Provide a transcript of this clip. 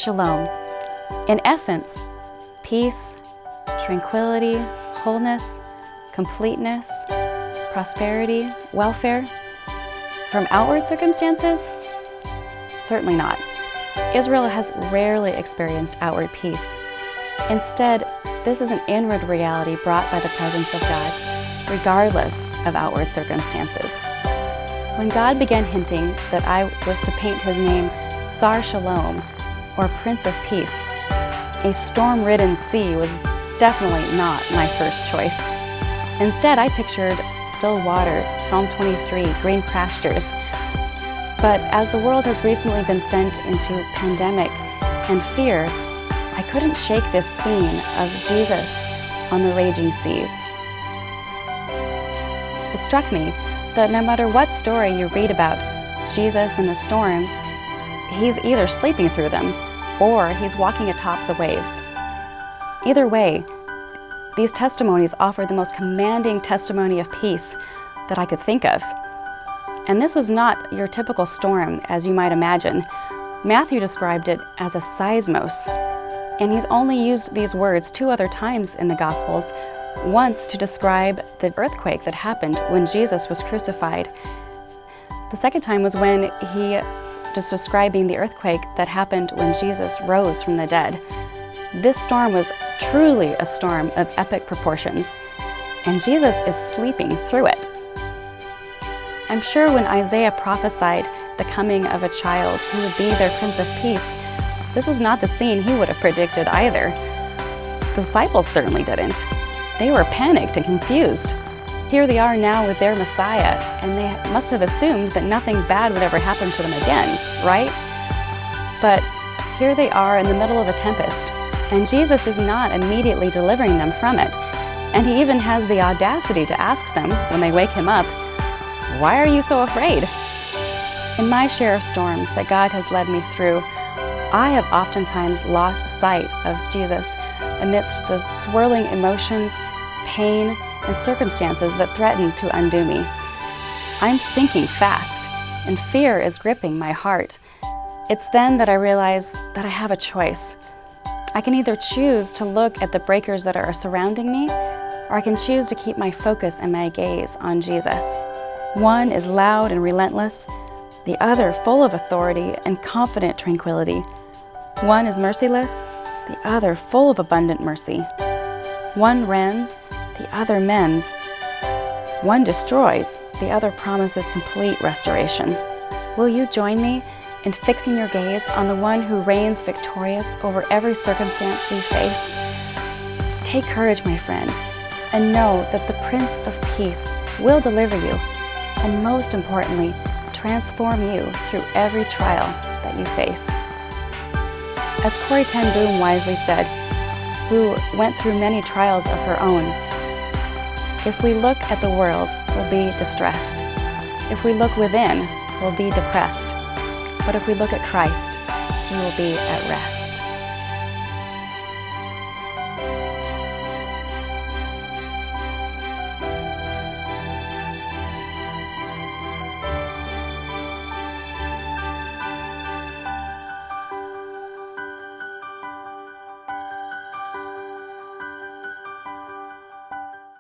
Shalom. In essence, peace, tranquility, wholeness, completeness, prosperity, welfare. From outward circumstances? Certainly not. Israel has rarely experienced outward peace. Instead, this is an inward reality brought by the presence of God, regardless of outward circumstances. When God began hinting that I was to paint his name Sar Shalom, or Prince of Peace, a storm-ridden sea was definitely not my first choice. Instead, I pictured still waters, Psalm 23, green pastures. But as the world has recently been sent into pandemic and fear, I couldn't shake this scene of Jesus on the raging seas. It struck me that no matter what story you read about Jesus in the storms, he's either sleeping through them or he's walking atop the waves. Either way, these testimonies offer the most commanding testimony of peace that I could think of. And this was not your typical storm, as you might imagine. Matthew described it as a seismos, and he's only used these words 2 other times in the Gospels, once to describe the earthquake that happened when Jesus was crucified. The second time was when he was describing the earthquake that happened when Jesus rose from the dead. This storm was truly a storm of epic proportions, and Jesus is sleeping through it. I'm sure when Isaiah prophesied the coming of a child who would be their Prince of Peace, this was not the scene he would have predicted either. The disciples certainly didn't. They were panicked and confused. Here they are now with their Messiah, and they must have assumed that nothing bad would ever happen to them again, right? But here they are in the middle of a tempest, and Jesus is not immediately delivering them from it. And he even has the audacity to ask them, when they wake him up, "Why are you so afraid?" In my share of storms that God has led me through, I have oftentimes lost sight of Jesus amidst the swirling emotions, pain, and circumstances that threaten to undo me. I'm sinking fast, and fear is gripping my heart. It's then that I realize that I have a choice. I can either choose to look at the breakers that are surrounding me, or I can choose to keep my focus and my gaze on Jesus. One is loud and relentless, the other full of authority and confident tranquility. One is merciless, the other full of abundant mercy. One rends, the other mends. One destroys, the other promises complete restoration. Will you join me in fixing your gaze on the one who reigns victorious over every circumstance we face? Take courage, my friend, and know that the Prince of Peace will deliver you, and most importantly, transform you through every trial that you face. As Corrie ten Boom wisely said, who went through many trials of her own, if we look at the world, we'll be distressed. If we look within, we'll be depressed. But if we look at Christ, we will be at rest.